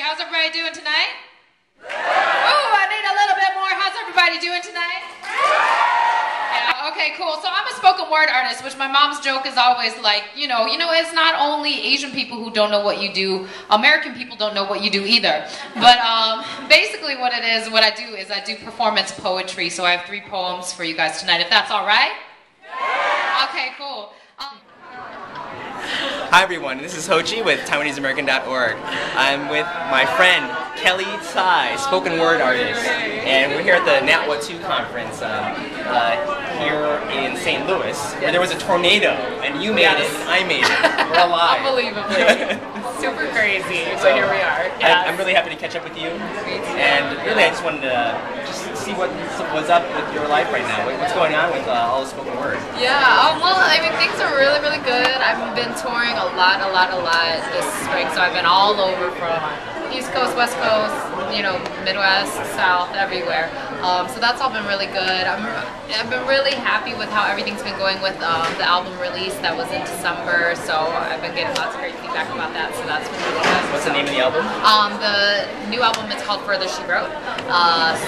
how's everybody doing tonight? Oh, I need a little bit more. How's everybody doing tonight? Yeah, okay, cool. So I'm a spoken word artist, which my mom's joke is always like, you know, it's not only Asian people who don't know what you do, American people don't know what you do either. But basically what it is, what I do is I do performance poetry. So I have 3 poems for you guys tonight, if that's all right? Okay, cool. Hi everyone, this is Ho Chie with TaiwaneseAmerican.org. I'm with my friend Kelly Tsai, spoken word artist, and we're here at the NATWA 2 conference here in St. Louis, where there was a tornado, and you made it, and I made it. We're alive. Unbelievably. Super crazy, so here we are. Yes. I'm really happy to catch up with you, and really I just wanted to just see what's up with your life right now. What's going on with all the spoken word? Yeah, well, I mean, things are really, really good. I've been touring a lot this spring, so I've been all over from East Coast, West Coast, you know, Midwest, South, everywhere. So that's all been really good. I've been really happy with how everything's been going with the album release that was in December. So I've been getting lots of great feedback about that. So that's been really good. What's the name of the album? The new album is called Further She Wrote.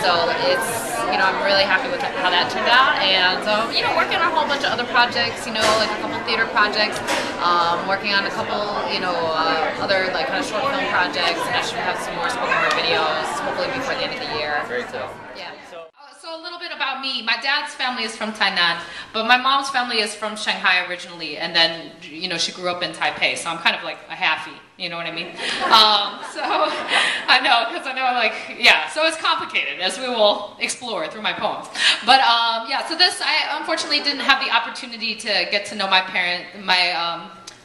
So it's, you know, I'm really happy with how that turned out. And, you know, working on a whole bunch of other projects, you know, like a couple theater projects, working on a couple, you know, other like kind of short film projects, and I should have some more spoken word videos hopefully before the end of the year. Very cool. Yeah. So a little bit about me. My dad's family is from Tainan, but my mom's family is from Shanghai originally, and then, you know, she grew up in Taipei, so I'm kind of like a halfie, you know what I mean? So I know, because I know, like, yeah, so it's complicated, as we will explore through my poems. But yeah, so this, I unfortunately didn't have the opportunity to get to know my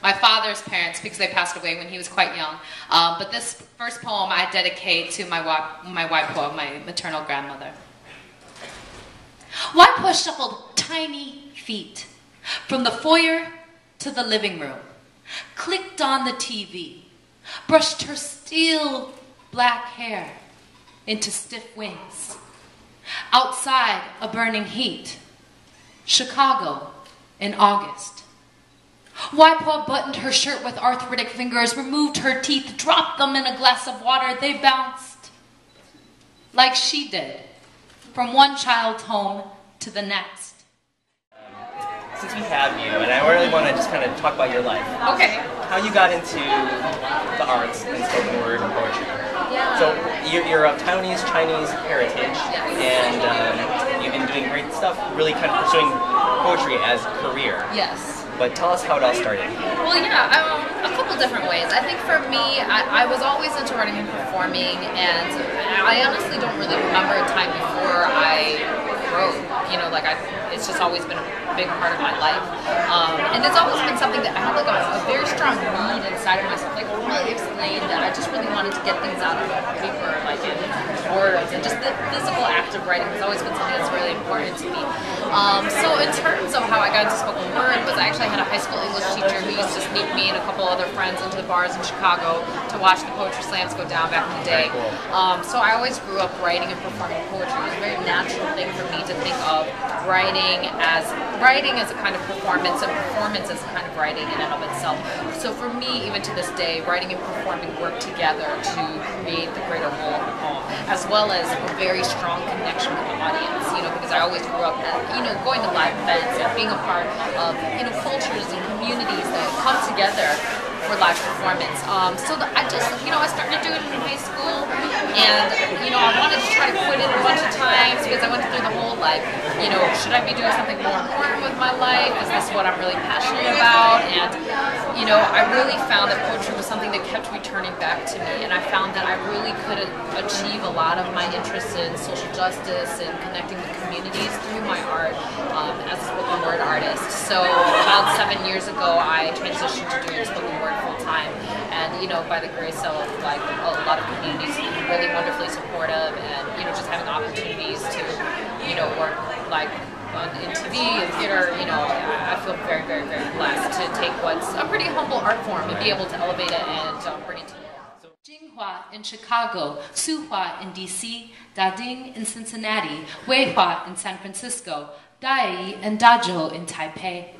my father's parents, because they passed away when he was quite young. But this first poem I dedicate to my Waipo, my maternal grandmother. Waipo shuffled tiny feet from the foyer to the living room, clicked on the TV, brushed her steel black hair into stiff wings. Outside a burning heat, Chicago in August. Waipo buttoned her shirt with arthritic fingers, removed her teeth, dropped them in a glass of water. They bounced like she did, from one child's home to the next. Since we have you, and I really want to just kind of talk about your life. Okay. How you got into the arts and spoken word and poetry. Yeah. So you're of Taiwanese Chinese heritage, and you've been doing great stuff, really kind of pursuing poetry as a career. Yes. But tell us how it all started. Well, yeah, a couple different ways. I think for me, I was always into writing and performing, and I honestly don't really remember a time before I wrote. You know, like it's just always been a big part of my life. And it's always been something that I have like a very strong need inside of myself. Like, really explained that I just really wanted to get things out of paper, like in words, and just the physical act of writing has always been something that's really important to me. So in terms of how I got into spoken word, was I actually had a high school English teacher who used to sneak me and a couple other friends into the bars in Chicago to watch the poetry slams go down back in the day. So I always grew up writing and performing poetry. It was a very natural thing for me to think of writing as a kind of performance, and performance as a kind of writing in and of itself. So for me, even to this day, writing and performing work together to create the greater whole of the poem, as well as a very strong connection with the audience, you know, because I always grew up, you know, going to live events and being a part of, you know, cultures and communities that come together for live performance. So I just, you know, I started doing it in high school, and, you know, I wanted to try to quit it a bunch of times because I went through the whole, like, you know, should I be doing something more important with my life? Is this what I'm really passionate about? And, you know, I really found that poetry was something that kept returning back to me, and I found that I really could achieve a lot of my interests in social justice and connecting with communities through my art as a spoken word artist. So about 7 years ago, I transitioned to doing spoken word full time, and, you know, by the grace of like a lot of communities, really wonderfully supportive, and, you know, just having opportunities to, you know, work like in TV and theater, you know, I feel very, very, very blessed to take what's a pretty humble art form and be able to elevate it and bring it to the world. Jinghua in Chicago, Suhua in DC, Dading in Cincinnati, Weihua in San Francisco, Dai and Dazhou in Taipei.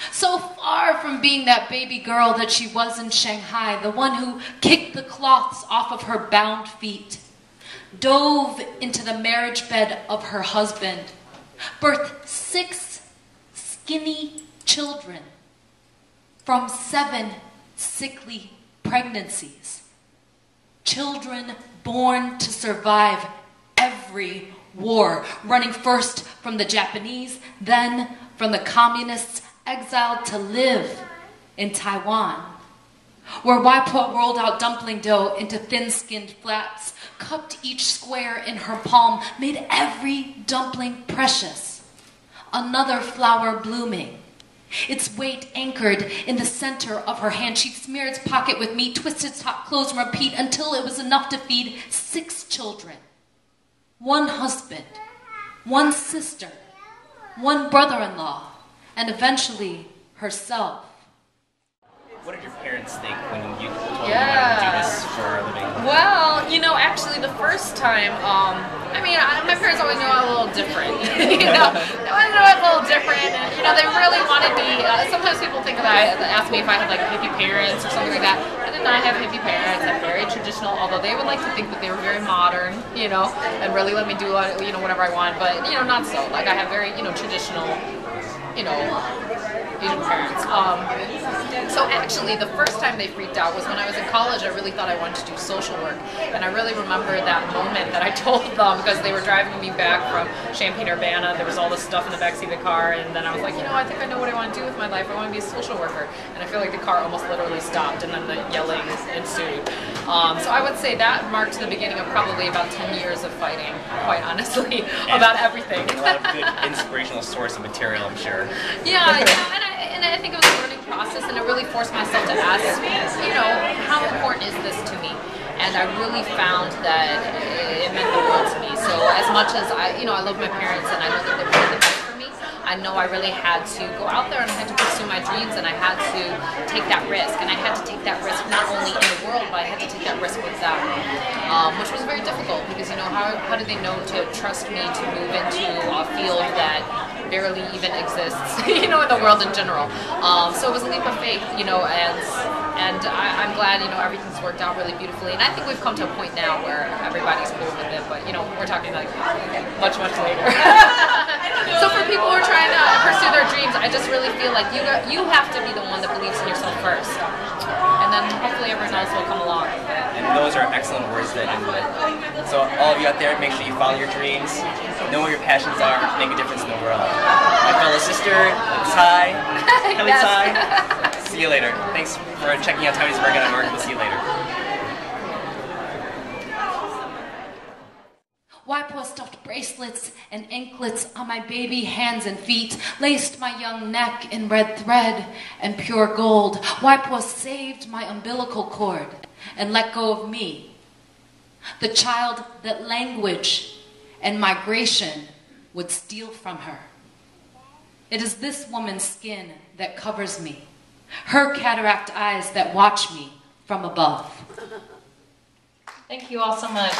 So far from being that baby girl that she was in Shanghai, the one who kicked the cloths off of her bound feet, dove into the marriage bed of her husband, birthed 6 skinny children from 7 sickly pregnancies. Children born to survive every war, running first from the Japanese, then from the communists, exiled to live in Taiwan, where Waipo rolled out dumpling dough into thin-skinned flats, cupped each square in her palm, made every dumpling precious, another flower blooming, its weight anchored in the center of her hand. She'd smear its pocket with meat, twist its hot clothes, and repeat until it was enough to feed 6 children, 1 husband, 1 sister, 1 brother-in-law, and eventually herself. What did your parents think when you told them you wanted to do this for a living? Well, you know, actually the first time, my parents always knew I was a little different. They always knew I was a little different, and, they really wanted me, sometimes people think that ask me if I had, like, hippie parents or something like that. I did not have hippie parents. I'm very traditional, although they would like to think that they were very modern, and really let me do, whatever I want, but, not so. Like, I have very, traditional, Asian parents. So actually, the first time they freaked out was when I was in college. I really thought I wanted to do social work, and I really remember that moment that I told them, because they were driving me back from Champaign-Urbana. There was all this stuff in the backseat of the car, and then I was like, I think I know what I want to do with my life. I want to be a social worker. And I feel like the car almost literally stopped, and then the yelling ensued. So I would say that marked the beginning of probably about 10 years of fighting, quite honestly, about everything. A lot of good inspirational source of material, I'm sure. Yeah, and I think it was a learning process, and it really forced myself to ask, how important is this to me? And I really found that it meant the world to me. So as much as I love my parents, and I know that they wanted the best for me, I know I really had to go out there and I had to pursue my dreams, and I had to take that risk. And I had to take that risk not only in the world, but I had to take that risk with them, which was very difficult because, how do they know to trust me to move into a field that barely even exists, in the world in general. So it was a leap of faith, and I'm glad, everything's worked out really beautifully. And I think we've come to a point now where everybody's cool with it, but, we're talking like much, much later. So for people who are trying to pursue their dreams, I just really feel like you have to be the one that believes in yourself first. And then hopefully everyone else will come along. And those are excellent words to end with. So all of you out there, make sure you follow your dreams, know what your passions are, make a difference in the world. My fellow sister, Tsai, Kelly Tsai, see you later. Thanks for checking out TaiwaneseAmerican.org. We'll see you later. Waipo stuffed bracelets and anklets on my baby hands and feet, laced my young neck in red thread and pure gold. Waipo saved my umbilical cord and let go of me, the child that language and migration would steal from her. It is this woman's skin that covers me, her cataract eyes that watch me from above. Thank you all so much.